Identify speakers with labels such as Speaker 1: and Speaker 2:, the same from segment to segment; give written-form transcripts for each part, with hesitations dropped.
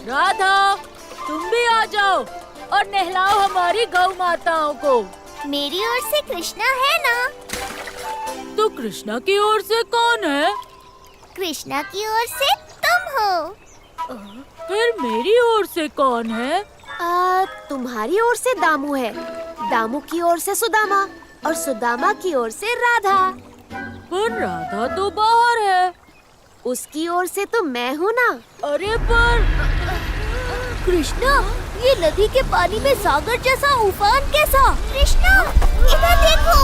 Speaker 1: राधा, तुम भी आ जाओ और नहलाओ हमारी गौ माताओं को।
Speaker 2: मेरी ओर से कृष्णा है ना?
Speaker 1: तो कृष्णा की ओर से कौन है?
Speaker 2: कृष्णा की ओर से तुम हो।
Speaker 1: फिर मेरी ओर से कौन है?
Speaker 3: तुम्हारी ओर से दामू है, दामू की ओर से सुदामा और सुदामा की ओर से राधा।
Speaker 1: पर राधा तो बाहर है।
Speaker 3: उसकी ओर से तो मैं हूँ ना।
Speaker 1: अरे पर
Speaker 2: कृष्णा, ये नदी के पानी में सागर जैसा उफान कैसा? कृष्णा, इधर देखो।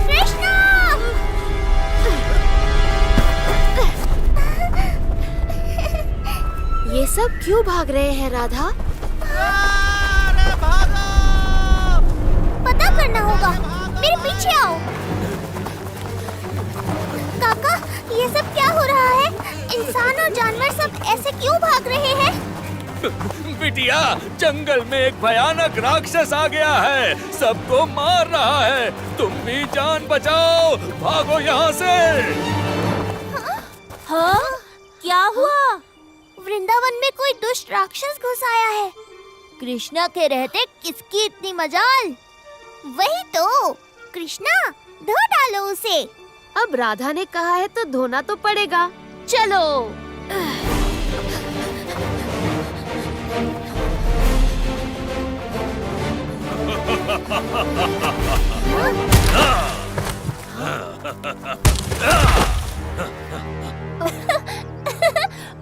Speaker 2: कृष्णा!
Speaker 3: ये सब क्यों भाग रहे हैं राधा?
Speaker 2: पता करना होगा। मेरे पीछे आओ। काका, ये सब क्या हो रहा है? इंसान और जानवर सब ऐसे क्यों भाग रहे हैं?
Speaker 4: बिटिया, जंगल में एक भयानक राक्षस आ गया है, सबको मार रहा है। तुम भी जान बचाओ, भागो यहाँ से।
Speaker 2: हाँ? क्या हुआ? वृंदावन में कोई दुष्ट राक्षस घुस आया है। कृष्णा के रहते किसकी इतनी मजाल? वही तो। कृष्णा, धो डालो उसे।
Speaker 3: अब राधा ने कहा है तो धोना तो पड़ेगा। चलो।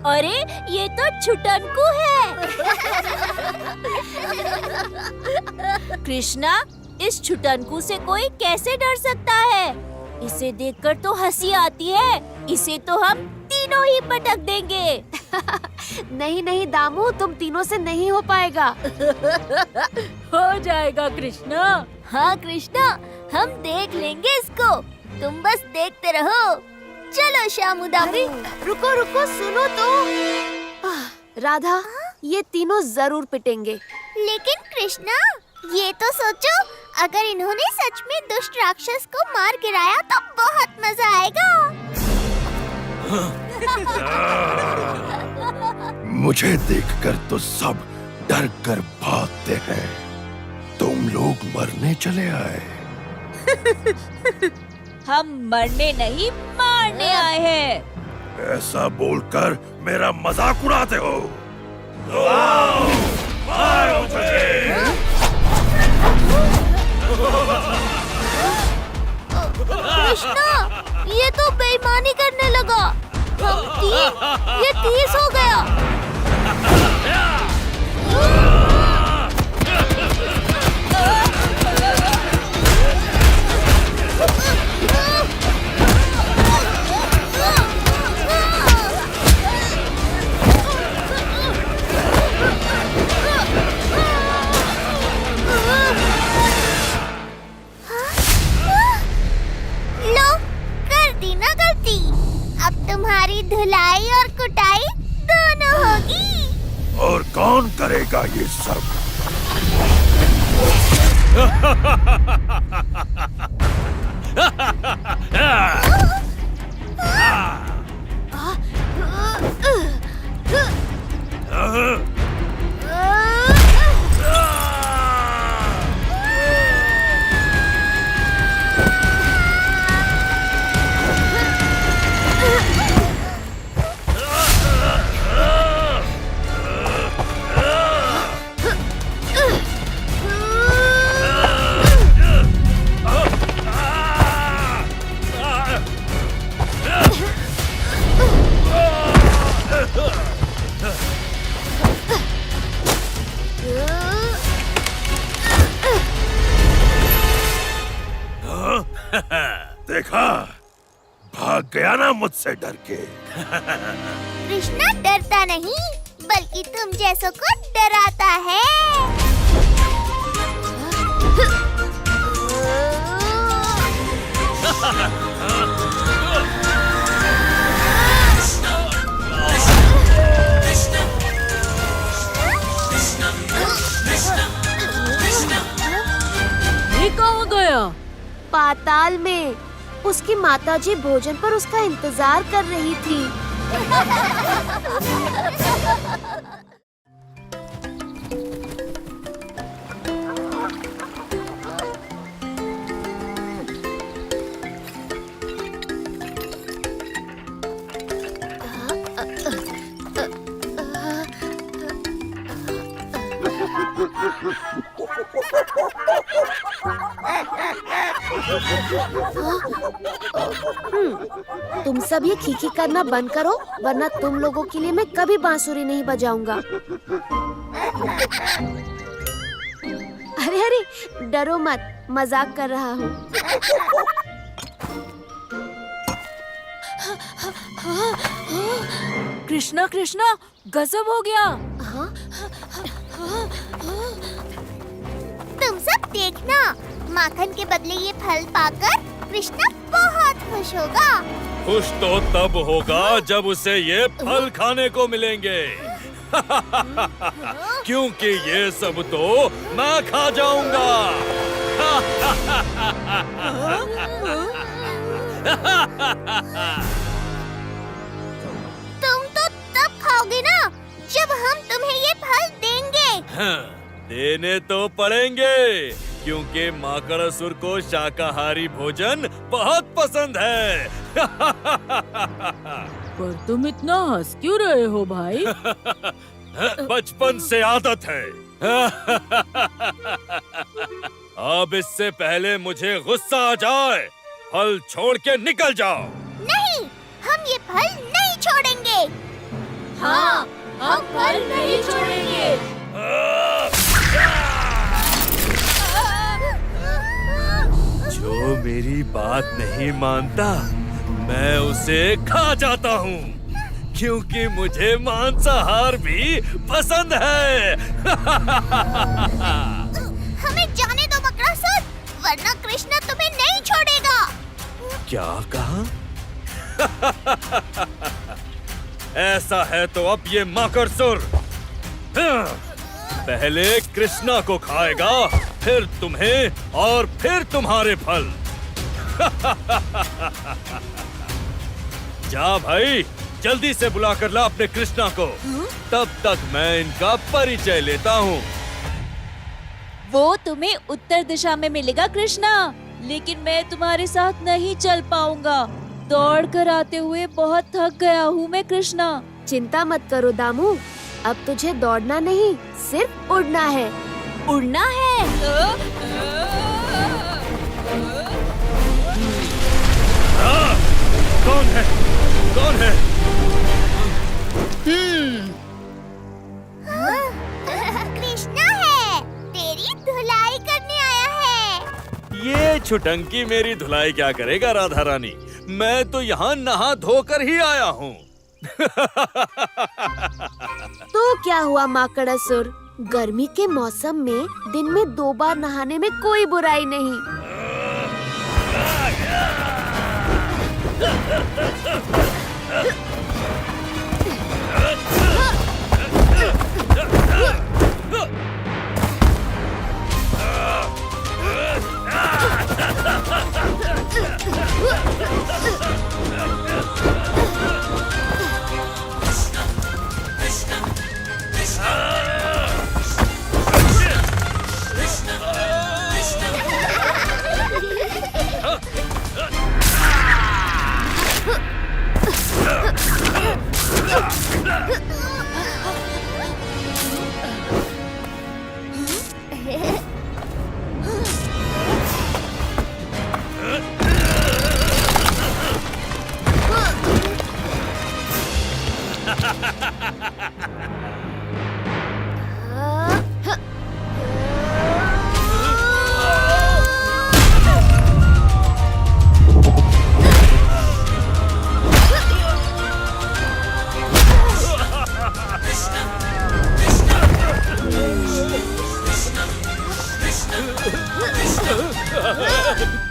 Speaker 2: अरे, ये तो छुटनकू है। कृष्णा, इस छुटनकू से कोई कैसे डर सकता है? इसे देखकर तो हंसी आती है। इसे तो हम तीनों ही पटक देंगे।
Speaker 3: नहीं नहीं दामू, तुम तीनों से नहीं हो पाएगा।
Speaker 1: हो जाएगा कृष्णा।
Speaker 2: हाँ कृष्णा, हम देख लेंगे इसको। तुम बस देखते रहो। चलो शामुदामू।
Speaker 3: रुको रुको, सुनो तो। राधा, ये तीनों जरूर पिटेंगे।
Speaker 2: लेकिन कृष्णा, ये तो सोचो, अगर इन्होंने सच में दुष्ट राक्षस को मार गिराया तो बहुत मजा आएगा।
Speaker 5: मुझे देखकर तो सब डर कर भागते हैं। तुम लोग मरने चले आए।
Speaker 1: हम मरने नहीं, मारने आए हैं।
Speaker 5: ऐसा बोलकर मेरा मजाक उड़ाते हो। तो आओ, मारो मुझे।
Speaker 2: कृष्णा, ये तो बेईमानी करने लगा। ये 30 हो गया। लो, कर दी ना गलती। अब तुम्हारी धुलाई और कुटाई दोनों होगी।
Speaker 5: और कौन करेगा ये सब? देखा, भाग गया ना मुझसे डर के।
Speaker 2: कृष्णा डरता नहीं, बल्कि तुम जैसों को डराता है।
Speaker 1: ये कहाँ गया?
Speaker 3: पाताल में। उसकी माताजी भोजन पर उसका इंतजार कर रही थी। तुम सब ये खीखी करना बंद करो, वरना तुम लोगों के लिए मैं कभी बांसुरी नहीं बजाऊंगा। अरे अरे, डरो मत, मजाक कर रहा हूँ।
Speaker 1: कृष्णा कृष्णा, गजब हो गया।
Speaker 3: हाँ?
Speaker 2: तुम सब देखना, माखन के बदले ये फल पाकर कृष्णा बहुत खुश होगा।
Speaker 4: खुश तो तब होगा जब उसे ये फल खाने को मिलेंगे। क्योंकि ये सब तो मैं खा जाऊंगा।
Speaker 2: तुम तो तब खाओगे ना जब हम तुम्हें ये फल देंगे।
Speaker 4: देने तो पड़ेंगे, क्योंकि माकड़ासुर को शाकाहारी भोजन बहुत पसंद है।
Speaker 1: पर तुम इतना हंस क्यों रहे हो भाई?
Speaker 4: बचपन से आदत है। अब इससे पहले मुझे गुस्सा आ जाए, फल छोड़ के निकल जाओ।
Speaker 2: नहीं, हम ये फल नहीं छोड़ेंगे।
Speaker 1: हाँ, हम फल नहीं छोड़ेंगे।
Speaker 4: जो मेरी बात नहीं मानता, मैं उसे खा जाता हूँ, क्योंकि मुझे मांसाहार भी पसंद है।
Speaker 2: हमें जाने दो मकड़ासुर, वरना कृष्णा तुम्हें नहीं छोड़ेगा।
Speaker 4: क्या कहा? ऐसा है तो अब ये माकड़ासुर पहले कृष्णा को खाएगा, फिर तुम्हें और फिर तुम्हारे फल। जा भाई, जल्दी से बुला कर ला अपने कृष्णा को। तब तक मैं इनका परिचय लेता हूँ।
Speaker 6: वो तुम्हें उत्तर दिशा में मिलेगा कृष्णा, लेकिन मैं तुम्हारे साथ नहीं चल पाऊंगा। दौड़ कर आते हुए बहुत थक गया हूँ मैं कृष्णा।
Speaker 3: चिंता मत करो दामू, अब तुझे दौड़ना नहीं, सिर्फ उड़ना है।
Speaker 6: उड़ना है?
Speaker 4: कौन है? कौन है?
Speaker 2: कृष्णा है, तेरी धुलाई करने आया है।
Speaker 4: ये छुटंकी मेरी धुलाई क्या करेगा राधा रानी? मैं तो यहाँ नहा धोकर ही आया हूँ।
Speaker 3: तो क्या हुआ माकड़ासुर, गर्मी के मौसम में दिन में 2 बार नहाने में कोई बुराई नहीं।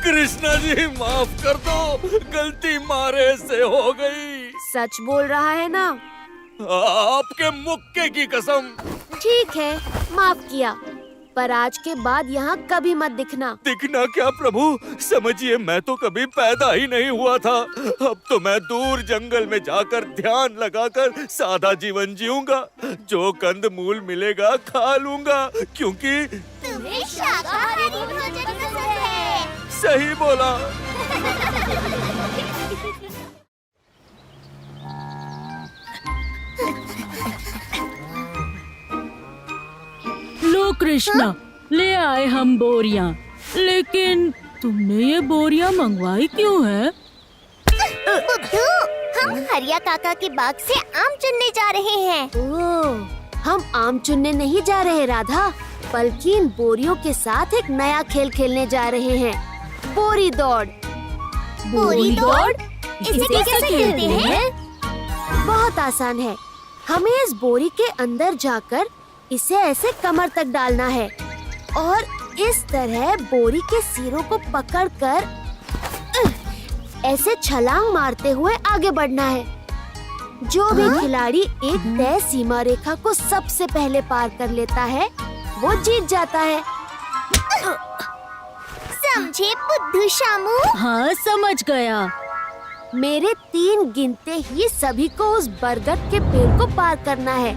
Speaker 4: कृष्णा जी, माफ कर दो, गलती मारे से हो गई।
Speaker 3: सच बोल रहा है ना?
Speaker 4: आपके मुक्के की कसम।
Speaker 3: ठीक है, माफ किया। पर आज के बाद यहाँ कभी मत दिखना।
Speaker 4: दिखना क्या प्रभु, समझिए मैं तो कभी पैदा ही नहीं हुआ था। अब तो मैं दूर जंगल में जाकर ध्यान लगाकर सादा जीवन जीऊंगा। जो कंद मूल मिलेगा खा लूंगा, क्योंकि
Speaker 2: तुम्हें शाकाहारी भोजन पसंद है।
Speaker 4: सही बोला।
Speaker 1: लो कृष्णा, ले आए हम बोरियां। लेकिन तुमने ये बोरियां मंगवाई क्यों है?
Speaker 2: बुद्धू, हम हरिया काका के बाग से आम चुनने जा रहे हैं।
Speaker 3: ओह, हम आम चुनने नहीं जा रहे राधा, बल्कि इन बोरियों के साथ एक नया खेल खेलने जा रहे हैं, बोरी दौड़।
Speaker 2: बोरी दौड़? इसे कैसे खेलते हैं?
Speaker 3: बहुत आसान है। हमें इस बोरी के अंदर जाकर इसे ऐसे कमर तक डालना है और इस तरह बोरी के सिरों को पकड़कर ऐसे छलांग मारते हुए आगे बढ़ना है। जो भी खिलाड़ी एक तय सीमा रेखा को सबसे पहले पार कर लेता है, वो जीत जाता है।
Speaker 2: समझे बुद्धू शामू?
Speaker 1: हाँ, समझ गया।
Speaker 3: मेरे 3 गिनते ही सभी को उस बरगद के पेड़ को पार करना है।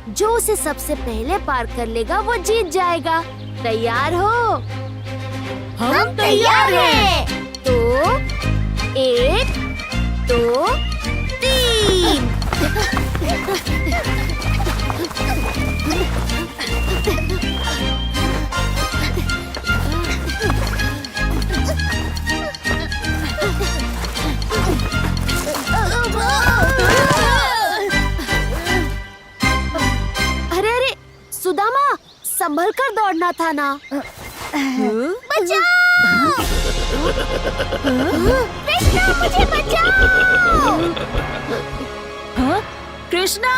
Speaker 3: जो उसे सबसे पहले पार कर लेगा वो जीत जाएगा। तैयार हो?
Speaker 1: हम
Speaker 2: तैयार हैं।
Speaker 3: तो 1, 2, 3। अरे अरे सुदामा, संभल कर दौड़ना था ना।
Speaker 2: बचाओ! कृष्णा, मुझे बचाओ!
Speaker 1: हाँ? कृष्णा!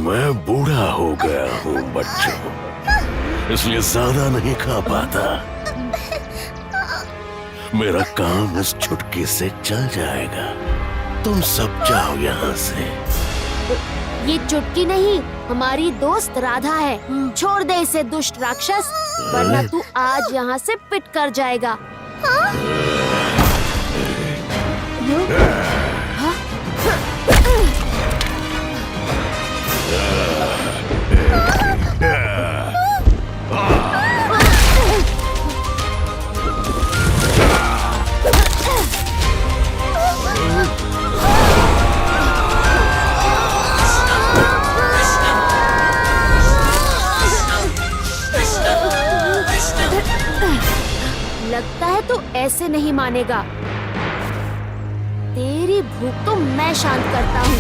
Speaker 5: मैं बूढ़ा हो गया हूँ बच्चों, इसलिए ज्यादा नहीं खा पाता। मेरा काम इस चुटकी से चल जाएगा। तुम सब जाओ यहाँ से।
Speaker 3: ये चुटकी नहीं, हमारी दोस्त राधा है। छोड़ दे इसे दुष्ट राक्षस, वरना तू आज यहाँ से पिट कर जाएगा। लगता है तो ऐसे नहीं मानेगा। तेरी भूख तो मैं शांत करता हूँ।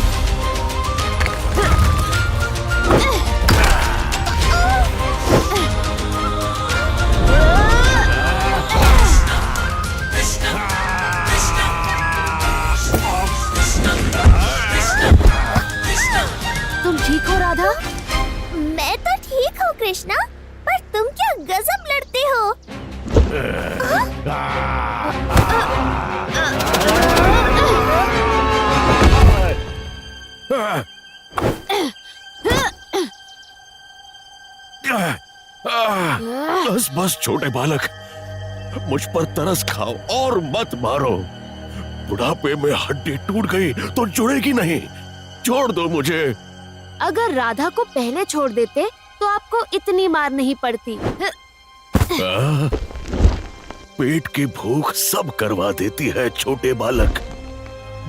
Speaker 3: तुम ठीक हो राधा?
Speaker 2: मैं तो ठीक हूँ कृष्णा, पर तुम क्या गजब लड़ते हो।
Speaker 5: बस बस छोटे बालक, मुझ पर तरस खाओ और मत मारो। बुढ़ापे में हड्डी टूट गई तो जुड़ेगी नहीं। छोड़ दो मुझे।
Speaker 3: अगर राधा को पहले छोड़ देते तो आपको इतनी मार नहीं पड़ती।
Speaker 5: पेट की भूख सब करवा देती है छोटे बालक।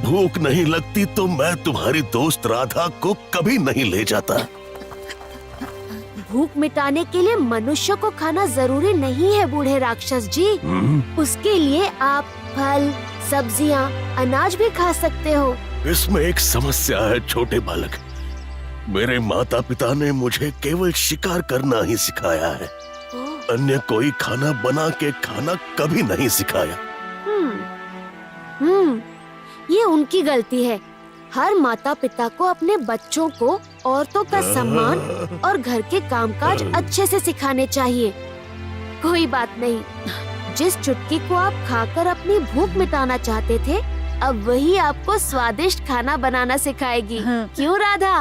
Speaker 5: भूख नहीं लगती तो मैं तुम्हारी दोस्त राधा को कभी नहीं ले जाता।
Speaker 3: भूख मिटाने के लिए मनुष्य को खाना जरूरी नहीं है बूढ़े राक्षस जी। उसके लिए आप फल, सब्जियां, अनाज भी खा सकते हो।
Speaker 5: इसमें एक समस्या है छोटे बालक। मेरे माता पिता ने मुझे केवल शिकार करना ही सिखाया है। अन्य कोई खाना बना के खाना कभी नहीं सिखाया।
Speaker 3: ये उनकी गलती है। हर माता पिता को अपने बच्चों को औरतों का सम्मान और घर के कामकाज अच्छे से सिखाने चाहिए। कोई बात नहीं, जिस चुटकी को आप खाकर अपनी भूख मिटाना चाहते थे, अब वही आपको स्वादिष्ट खाना बनाना सिखाएगी।
Speaker 1: हाँ।
Speaker 3: क्यों राधा?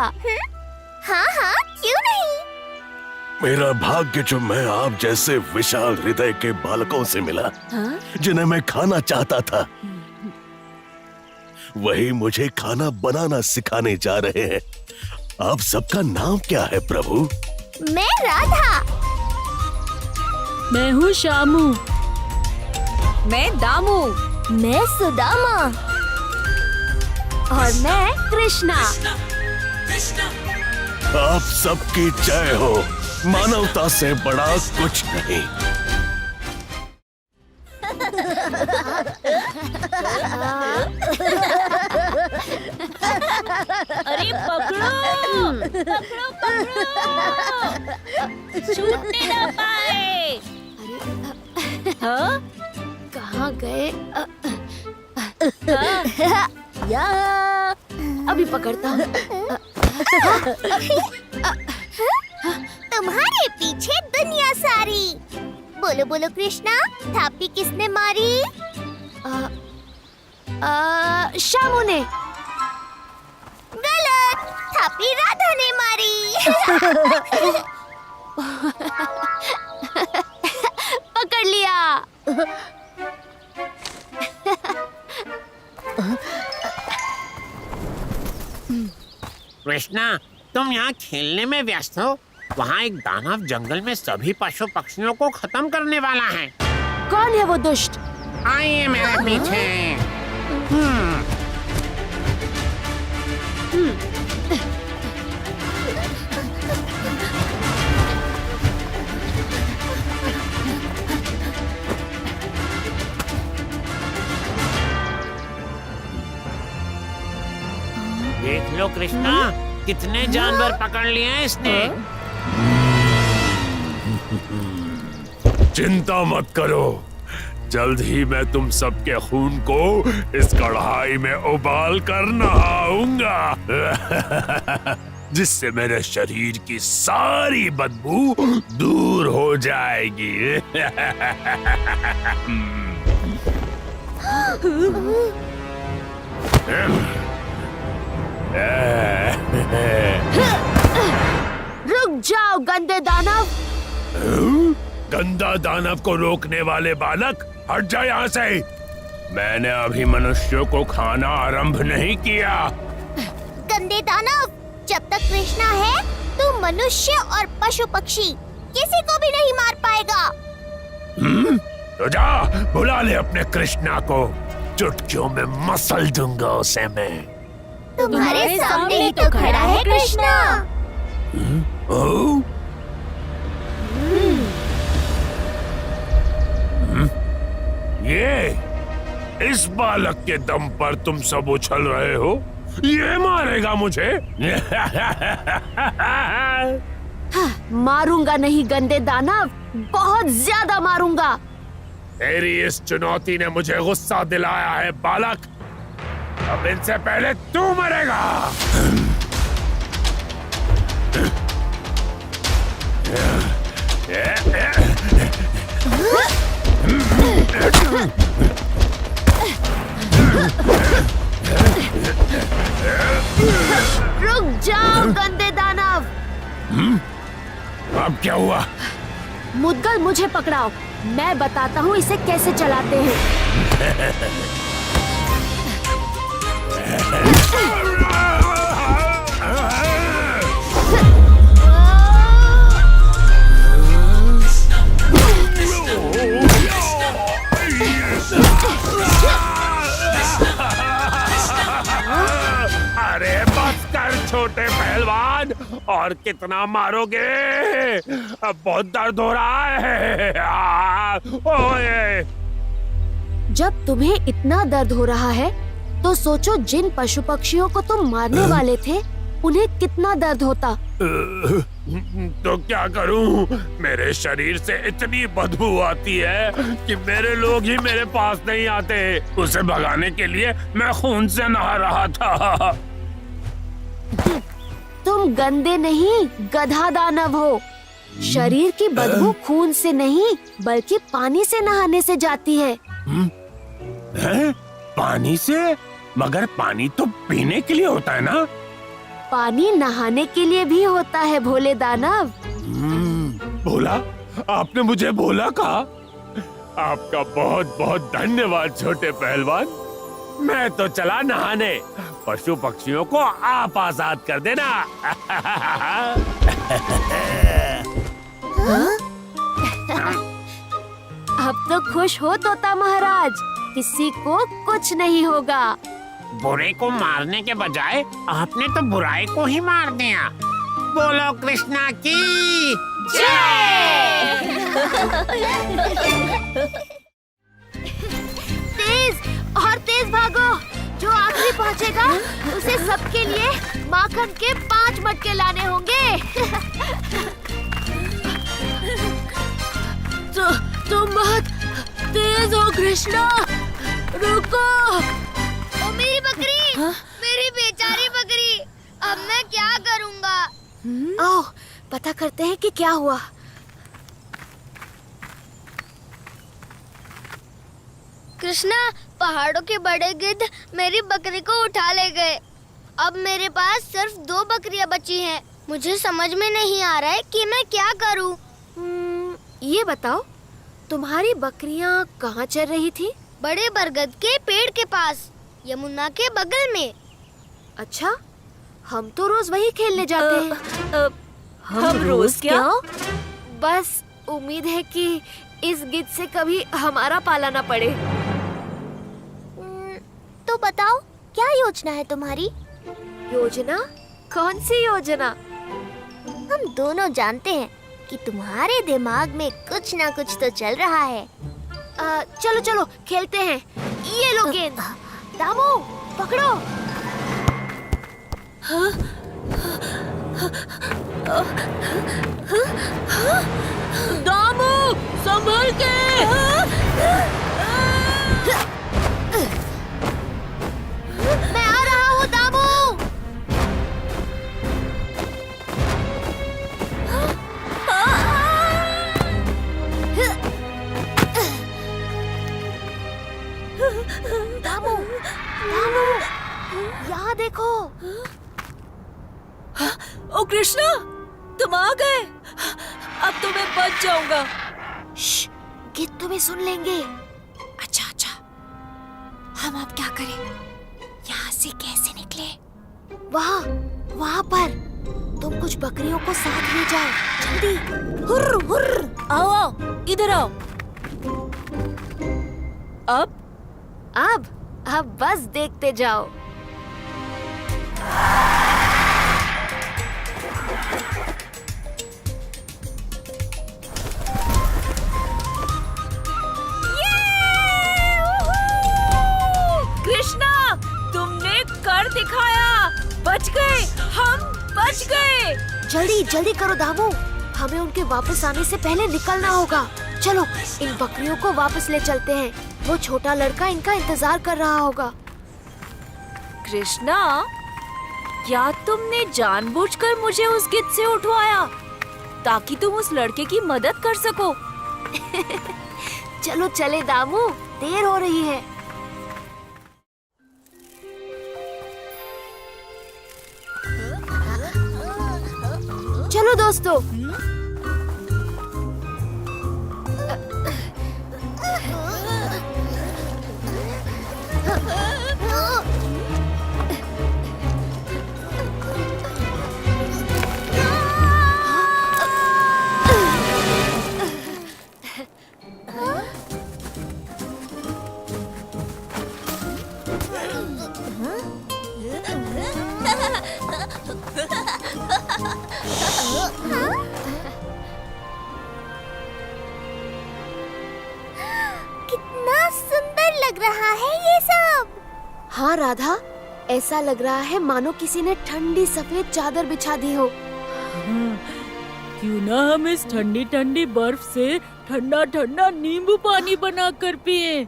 Speaker 2: हाँ हाँ, क्यों नहीं।
Speaker 5: मेरा भाग्य जो मैं आप जैसे विशाल हृदय के बालकों से मिला,
Speaker 3: हाँ?
Speaker 5: जिन्हें मैं खाना चाहता था। वही मुझे खाना बनाना सिखाने जा रहे हैं। आप सबका नाम क्या है प्रभु?
Speaker 2: मैं राधा।
Speaker 1: मैं हूँ शामू।
Speaker 6: मैं दामू।
Speaker 2: मैं सुदामा।
Speaker 3: और मैं कृष्णा।
Speaker 5: आप सबकी जय हो। मानवता से बड़ा कुछ नहीं।
Speaker 6: अरे पकड़ो पकड़ो पकड़ो, छूटने ना पाए। हाँ?
Speaker 3: कहाँ गए?
Speaker 6: हाँ?
Speaker 3: यहाँ। अभी पकड़ता हूँ।
Speaker 2: तुम्हारे पीछे दुनिया सारी। बोलो बोलो कृष्णा, थापी किसने मारी?
Speaker 3: शामू ने।
Speaker 2: गलत, थापी राधा ने मारी।
Speaker 3: पकड़ लिया।
Speaker 7: कृष्णा, तुम यहाँ खेलने में व्यस्त हो। वहाँ एक दानव जंगल में सभी पशु पक्षियों को खत्म करने वाला है।
Speaker 3: कौन है वो दुष्ट?
Speaker 7: आइए मेरे पीछे। देख लो कृष्णा, कितने जानवर पकड़ लिए हैं इसने।
Speaker 8: चिंता मत करो, जल्द ही मैं तुम सबके खून को इस कढ़ाई में उबाल कर नहाऊंगा, जिससे मेरे शरीर की सारी बदबू दूर हो जाएगी।
Speaker 3: रुक जाओ गंदे दानव।
Speaker 8: गंदा दानव को रोकने वाले बालक, हट जा यहाँ से। मैंने अभी मनुष्यों को खाना आरंभ नहीं किया।
Speaker 2: गंदे दानव, जब तक कृष्णा है तो मनुष्य और पशु पक्षी किसी को भी नहीं मार पाएगा।
Speaker 8: तो जा बुला ले अपने कृष्णा को, चुटकियों में मसल दूंगा उसे मैं।
Speaker 2: तुम्हारे सामने ही तो खड़ा है कृष्णा।
Speaker 8: ओ? ये इस बालक के दम पर तुम सब उछल रहे हो? ये मारेगा मुझे?
Speaker 3: मारूंगा नहीं गंदे दानव, बहुत ज्यादा मारूंगा।
Speaker 8: तेरी इस चुनौती ने मुझे गुस्सा दिलाया है बालक। अब इनसे पहले तू मरेगा।
Speaker 3: रुक जाओ गंदे दानव।
Speaker 8: अब क्या हुआ?
Speaker 3: मुद्गल मुझे पकड़ाओ, मैं बताता हूँ इसे कैसे चलाते हैं।
Speaker 8: अरे बस कर छोटे पहलवान, और कितना मारोगे? अब बहुत दर्द हो रहा है। ओए।
Speaker 3: जब तुम्हें इतना दर्द हो रहा है तो सोचो जिन पशु पक्षियों को तुम मारने वाले थे उन्हें कितना दर्द होता।
Speaker 8: तो क्या करूं? मेरे शरीर से इतनी बदबू आती है कि मेरे लोग ही मेरे पास नहीं आते। उसे भगाने के लिए मैं खून से नहा रहा था।
Speaker 3: तुम गंदे नहीं, गधा दानव हो। शरीर की बदबू खून से नहीं बल्कि पानी से नहाने से जाती है।
Speaker 8: हैं? पानी से? मगर पानी तो पीने के लिए होता है ना?
Speaker 3: पानी नहाने के लिए भी होता है भोले दानव।
Speaker 8: बोला? आपने मुझे बोला कहा? आपका बहुत बहुत धन्यवाद छोटे पहलवान। मैं तो चला नहाने, पशु पक्षियों को आप आजाद कर देना।
Speaker 3: अब तो खुश हो तोता महाराज, किसी को कुछ नहीं होगा।
Speaker 7: बुरे को मारने के बजाय आपने तो बुराई को ही मार दिया। बोलो कृष्णा की
Speaker 3: तेज और तेज भागो, जो आखिरी पहुंचेगा उसे सबके लिए माखन के 5 मटके लाने होंगे। तुम बहुत तेज हो कृष्णा, रुको।
Speaker 2: ओ मेरी बकरी, मेरी बेचारी बकरी, अब मैं क्या करूँगा?
Speaker 3: आओ पता करते हैं कि क्या हुआ।
Speaker 2: कृष्णा, पहाड़ों के बड़े गिद्ध मेरी बकरी को उठा ले गए। अब मेरे पास सिर्फ 2 बकरियां बची हैं। मुझे समझ में नहीं आ रहा है कि मैं क्या करूं।
Speaker 3: ये बताओ, तुम्हारी बकरियां कहाँ चर रही थी?
Speaker 2: बड़े बरगद के पेड़ के पास, यमुना के बगल में।
Speaker 3: अच्छा, हम तो रोज वही खेलने जाते हैं।
Speaker 6: हम रोज क्या?
Speaker 3: बस उम्मीद है कि इस गिद्ध से कभी हमारा पाला ना पड़े।
Speaker 2: तो बताओ, क्या योजना है तुम्हारी?
Speaker 3: योजना? कौन सी योजना?
Speaker 2: हम दोनों जानते हैं कि तुम्हारे दिमाग में कुछ ना कुछ तो चल रहा है।
Speaker 3: चलो चलो खेलते हैं। ये लो गेंद। दामू पकड़ो।
Speaker 1: दामू संभल के।
Speaker 3: मैं आ रहा हूँ दामू। दामू, दामू, यहाँ देखो।
Speaker 6: ओ कृष्णा, तुम आ गए। अब तो मैं बच जाऊंगा।
Speaker 3: गिद्ध तुम्हें सुन लेंगे।
Speaker 6: अच्छा अच्छा, हम अब क्या करें? यहाँ से कैसे निकले?
Speaker 3: वहाँ वहाँ पर तुम कुछ बकरियों को साथ ले जाओ, जल्दी। हुर्र हुर्र।
Speaker 6: आओ आओ, इधर आओ।
Speaker 3: अब बस देखते जाओ।
Speaker 6: कृष्णा, तुमने कर दिखाया। बच गए, हम बच गए।
Speaker 3: जल्दी जल्दी करो दामू, हमें उनके वापस आने से पहले निकलना होगा। चलो इन बकरियों को वापस ले चलते हैं। वो छोटा लड़का इनका इंतजार कर रहा होगा।
Speaker 6: कृष्णा, क्या तुमने जानबूझकर मुझे उस गिद्ध से उठवाया ताकि तुम उस लड़के की मदद कर सको?
Speaker 3: चलो चले दामू, देर हो रही है। चलो दोस्तों।
Speaker 2: कितना सुंदर लग रहा है ये सब।
Speaker 3: हाँ राधा, ऐसा लग रहा है मानो किसी ने ठंडी सफेद चादर बिछा दी हो।
Speaker 1: क्यों ना हम इस ठंडी ठंडी बर्फ से ठंडा ठंडा नींबू पानी बनाकर पिए।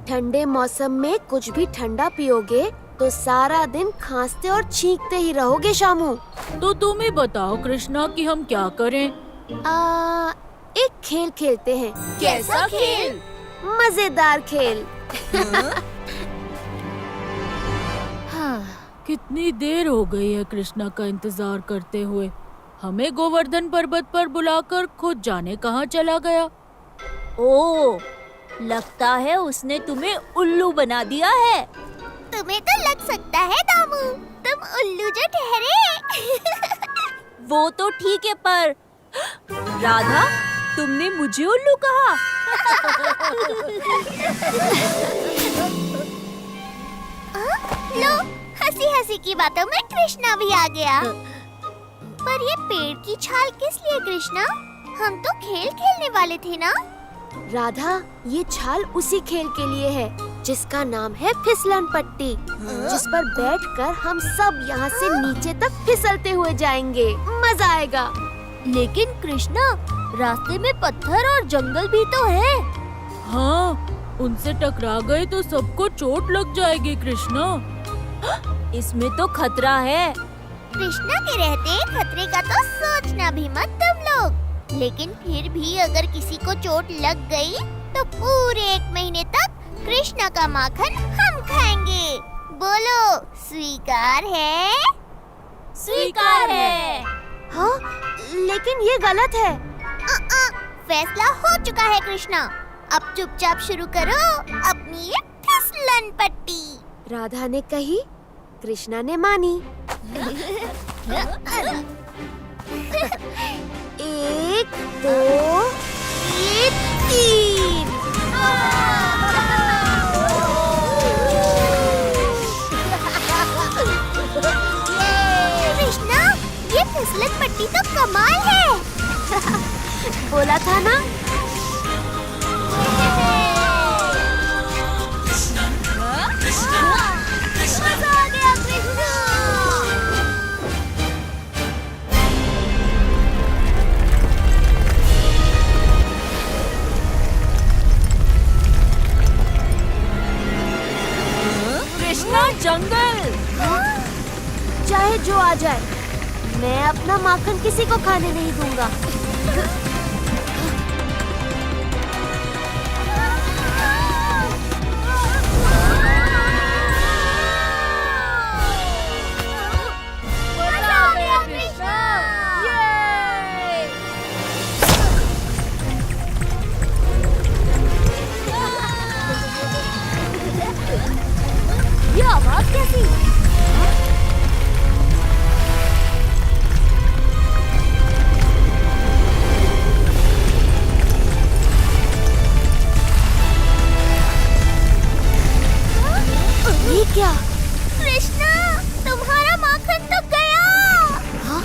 Speaker 3: ठंडे मौसम में कुछ भी ठंडा पियोगे तो सारा दिन खांसते और छींकते ही रहोगे शामू।
Speaker 1: तो तुम ही बताओ कृष्णा कि हम क्या करें।
Speaker 3: एक खेल खेलते हैं।
Speaker 2: कैसा खेल?
Speaker 3: मजेदार खेल।
Speaker 1: कितनी देर हो गई है कृष्णा का इंतजार करते हुए। हमें गोवर्धन पर्वत पर बुलाकर खुद जाने कहाँ चला गया।
Speaker 6: ओ, लगता है उसने तुम्हें उल्लू बना दिया है।
Speaker 2: तुम्हें तो लग सकता है दामू, तुम उल्लू जो ठहरे।
Speaker 6: वो तो ठीक है, पर राधा, तुमने मुझे उल्लू कहा।
Speaker 2: लो, हंसी हंसी की बातों में कृष्णा भी आ गया। पर ये पेड़ की छाल किस लिए कृष्णा? हम तो खेल खेलने वाले थे ना।
Speaker 3: राधा, ये छाल उसी खेल के लिए है जिसका नाम है फिसलन पट्टी, जिस पर बैठकर हम सब यहाँ से नीचे तक फिसलते हुए जाएंगे। मजा आएगा।
Speaker 2: लेकिन कृष्णा, रास्ते में पत्थर और जंगल भी तो है।
Speaker 1: हाँ, उनसे टकरा गए तो सबको चोट लग जाएगी कृष्णा।
Speaker 6: इसमें तो खतरा है।
Speaker 2: कृष्णा के रहते खतरे का तो सोचना भी मत तुम लोग। लेकिन फिर भी अगर किसी को चोट लग गई तो पूरे 1 महीने तक कृष्णा का माखन हम खाएंगे। बोलो, स्वीकार है?
Speaker 6: स्वीकार है।
Speaker 3: हाँ, लेकिन ये गलत है।
Speaker 2: फैसला हो चुका है कृष्णा। अब चुपचाप शुरू करो अपनी ये फिसलन पट्टी।
Speaker 3: राधा ने कही, कृष्णा ने मानी। 1, 2, 3।
Speaker 2: कृष्णा, ये फिसलन पट्टी तो कमाल है।
Speaker 3: बोला था ना।
Speaker 2: मजा आ गया कृष्णा।
Speaker 6: कृष्णा, जंगल।
Speaker 3: चाहे जो आ जाए, मैं अपना माखन किसी को खाने नहीं दूंगा।
Speaker 2: मजा आ गया कृष्णा। ये आवाज कैसी?
Speaker 3: ये क्या?
Speaker 2: कृष्णा, तुम्हारा माखन तो गया।
Speaker 3: हाँ?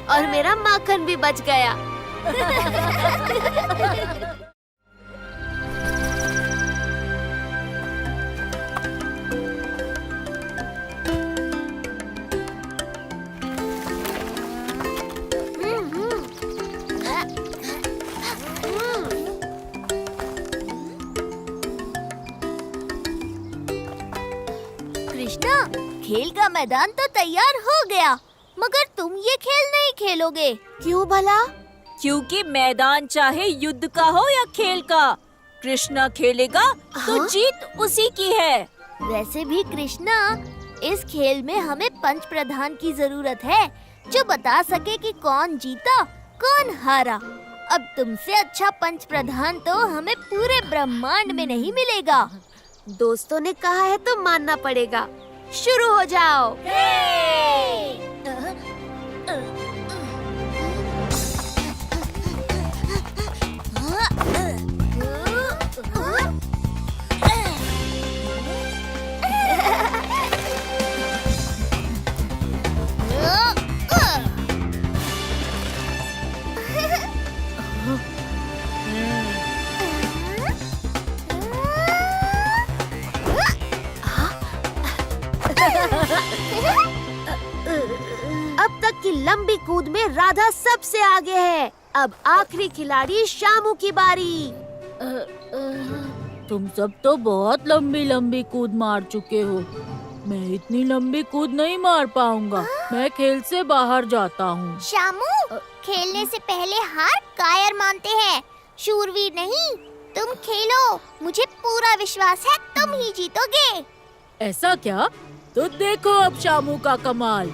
Speaker 3: और मेरा माखन भी बच गया।
Speaker 2: कृष्णा, खेल का मैदान तो तैयार हो गया, मगर तुम ये खेल नहीं खेलोगे।
Speaker 3: क्यों भला?
Speaker 6: क्योंकि मैदान चाहे युद्ध का हो या खेल का, कृष्णा खेलेगा तो
Speaker 3: हाँ?
Speaker 6: जीत उसी की है।
Speaker 2: वैसे भी कृष्णा, इस खेल में हमें पंच प्रधान की जरूरत है, जो बता सके कि कौन जीता कौन हारा। अब तुमसे अच्छा पंच प्रधान तो हमें पूरे ब्रह्मांड में नहीं मिलेगा।
Speaker 3: दोस्तों ने कहा है तो मानना पड़ेगा। शुरू हो जाओ। अब तक की लंबी कूद में राधा सबसे आगे है। अब आखिरी खिलाड़ी शामू की बारी।
Speaker 1: तुम सब तो बहुत लंबी लंबी कूद मार चुके हो। मैं इतनी लंबी कूद नहीं मार पाऊंगा। मैं खेल से बाहर जाता हूँ।
Speaker 2: शामू, खेलने से पहले हार कायर मानते हैं, शूरवीर नहीं। तुम खेलो, मुझे पूरा विश्वास है तुम ही जीतोगे।
Speaker 1: ऐसा क्या? तो देखो अब शामू का कमाल।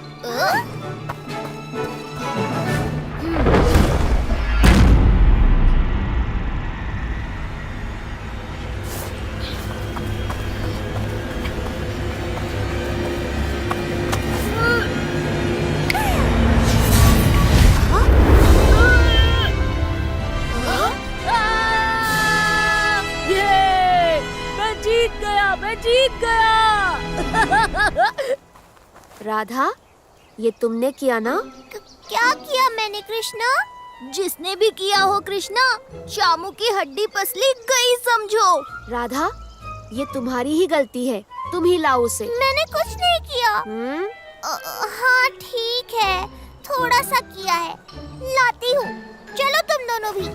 Speaker 1: ये मैं जीत गया।
Speaker 3: राधा, ये तुमने किया ना?
Speaker 2: क्या किया मैंने कृष्णा? जिसने भी किया हो कृष्णा, शामू की हड्डी पसली गई समझो।
Speaker 3: राधा, ये तुम्हारी ही गलती है। तुम ही लाओ उसे।
Speaker 2: मैंने कुछ नहीं किया। हाँ ठीक है, थोड़ा सा किया है, लाती हूँ। चलो तुम दोनों भी।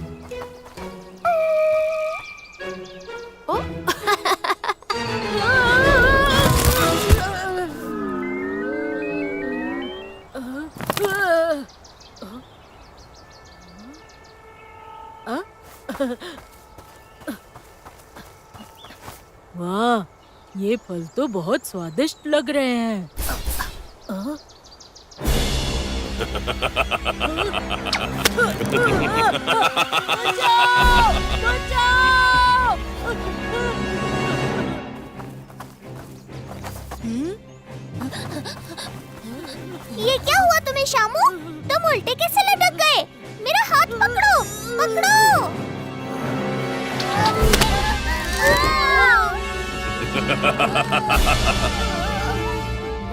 Speaker 1: वाह, ये फल तो बहुत स्वादिष्ट लग रहे हैं।
Speaker 2: ये क्या हुआ तुम्हें शामू? तुम उल्टे कैसे लटक गए? मेरा हाथ पकड़ो, पकड़ो।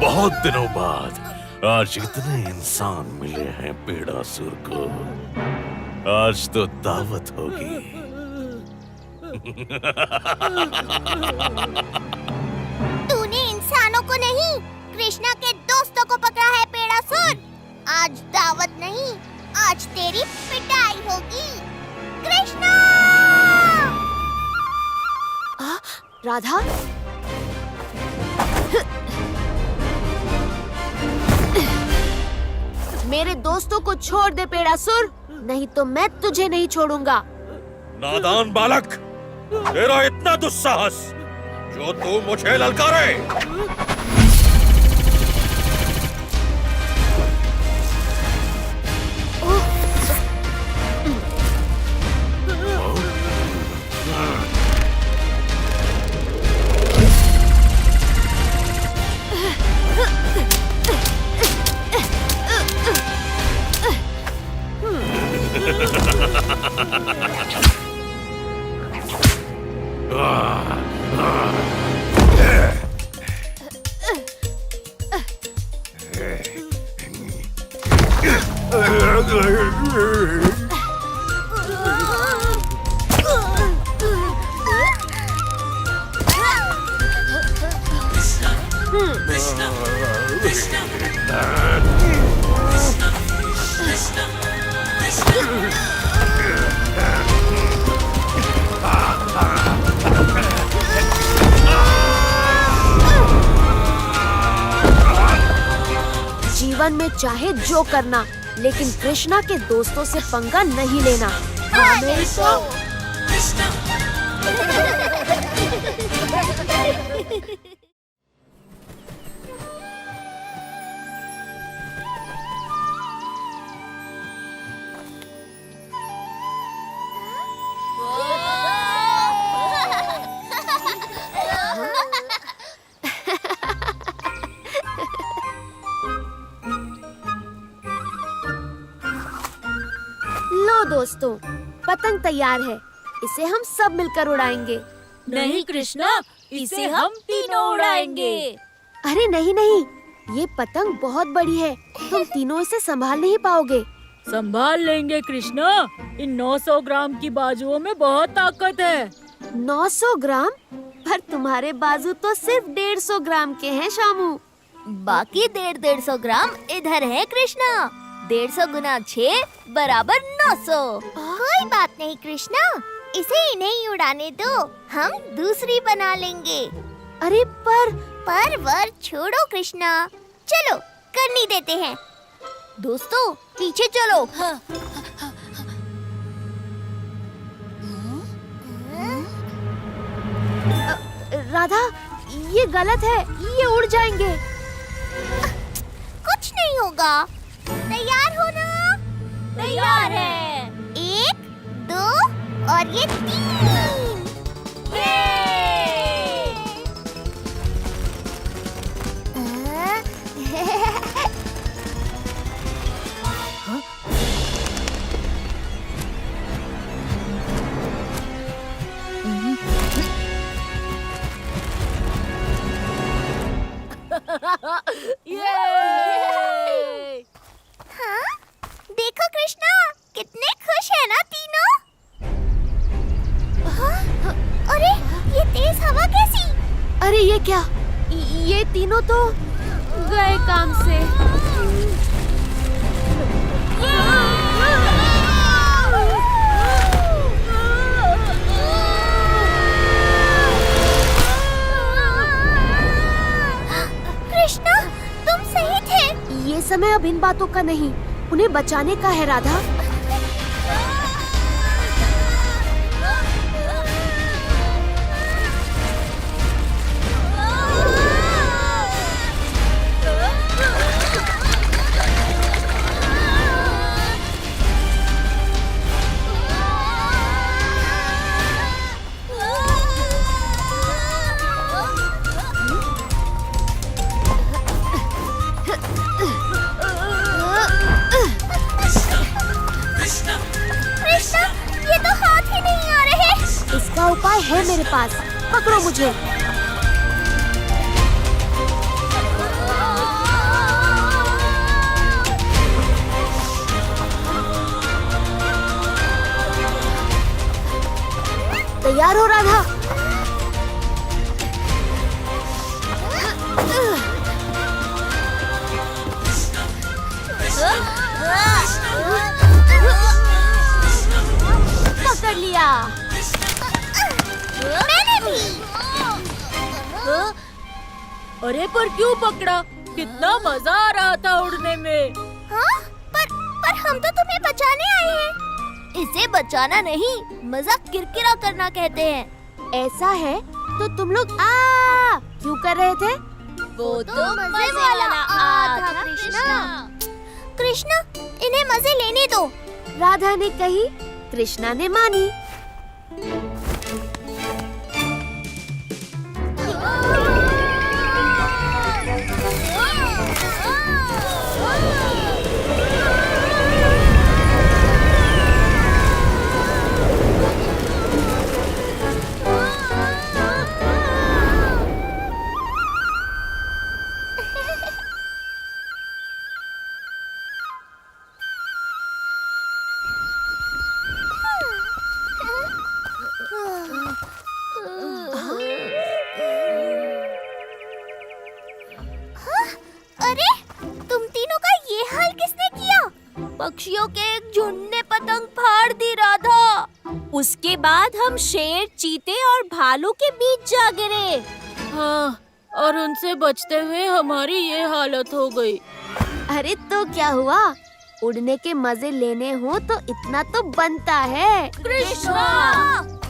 Speaker 5: बहुत दिनों बाद आज इतने इंसान मिले हैं पेड़ासुर को। आज तो दावत होगी।
Speaker 2: तूने इंसानों को नहीं, कृष्णा के दोस्तों को पकड़ा है पेड़ासुर। आज दावत नहीं, आज तेरी पिटाई होगी कृष्णा।
Speaker 3: राधा, मेरे दोस्तों को छोड़ दे पेड़ासुर, नहीं तो मैं तुझे नहीं छोड़ूंगा।
Speaker 4: नादान बालक, तेरा इतना दुस्साहस जो तू मुझे ललकारे।
Speaker 3: जीवन में चाहे जो करना, लेकिन कृष्णा के दोस्तों से पंगा नहीं लेना। हाँ मेरी तो। दोस्तों, पतंग तैयार है। इसे हम सब मिलकर उड़ाएंगे।
Speaker 1: नहीं कृष्णा, इसे हम तीनों उड़ाएंगे।
Speaker 3: अरे नहीं नहीं, ये पतंग बहुत बड़ी है, तुम तीनों इसे संभाल नहीं पाओगे।
Speaker 1: संभाल लेंगे कृष्णा, इन 900 ग्राम की बाजुओं में बहुत ताकत है।
Speaker 3: 900 ग्राम? पर तुम्हारे बाजू तो सिर्फ 150 ग्राम के हैं शामू।
Speaker 2: बाकी 150 ग्राम इधर है कृष्णा। 150 गुना 6 बराबर 900। कोई बात नहीं कृष्णा, इसे इन्हें ही उड़ाने दो, हम दूसरी बना लेंगे।
Speaker 3: अरे
Speaker 2: पर वर छोड़ो कृष्णा, चलो करनी देते हैं। दोस्तों पीछे चलो।
Speaker 3: राधा, ये गलत है, ये उड़ जाएंगे।
Speaker 2: कुछ नहीं होगा। तैयार हो ना? तैयार है। 1, 2 और ये 3।
Speaker 1: ये!
Speaker 2: हाँ? देखो कृष्णा, कितने खुश है ना तीनों। हाँ? अरे ये तेज हवा कैसी?
Speaker 3: अरे ये क्या? ये तीनों तो गए काम से।
Speaker 2: कृष्णा, तुम सही थे।
Speaker 3: ये समय अब इन बातों का नहीं, उन्हें बचाने का है राधा।
Speaker 2: कृष्णा, ये तो हाथ ही नहीं आ रहे।
Speaker 3: इसका उपाय है मेरे पास, पकड़ो मुझे। तैयार हो राधा? पकड़ लिया।
Speaker 2: मैंने भी।
Speaker 1: अरे पर क्यों पकड़ा? कितना मजा आ रहा था उड़ने में।
Speaker 2: हाँ? पर हम तो तुम्हें बचाने आए हैं। इसे बचाना नहीं, मजा किरकिरा करना कहते हैं।
Speaker 3: ऐसा है तो तुम लोग आ क्यों कर रहे थे?
Speaker 2: वो तो मजे वाला आ था कृष्णा। कृष्णा, इन्हें मजे लेने दो।
Speaker 3: राधा ने कही, कृष्णा ने मानी।
Speaker 2: अरे तुम तीनों का ये हाल किसने किया? पक्षियों के एक झुंड ने पतंग फाड़ दी राधा।
Speaker 6: उसके बाद हम शेर, चीते और भालू के बीच जा गिरे।
Speaker 1: हाँ, और उनसे बचते हुए हमारी ये हालत हो गई।
Speaker 3: अरे तो क्या हुआ? उड़ने के मजे लेने हो तो इतना तो बनता है।
Speaker 2: कृष्णा!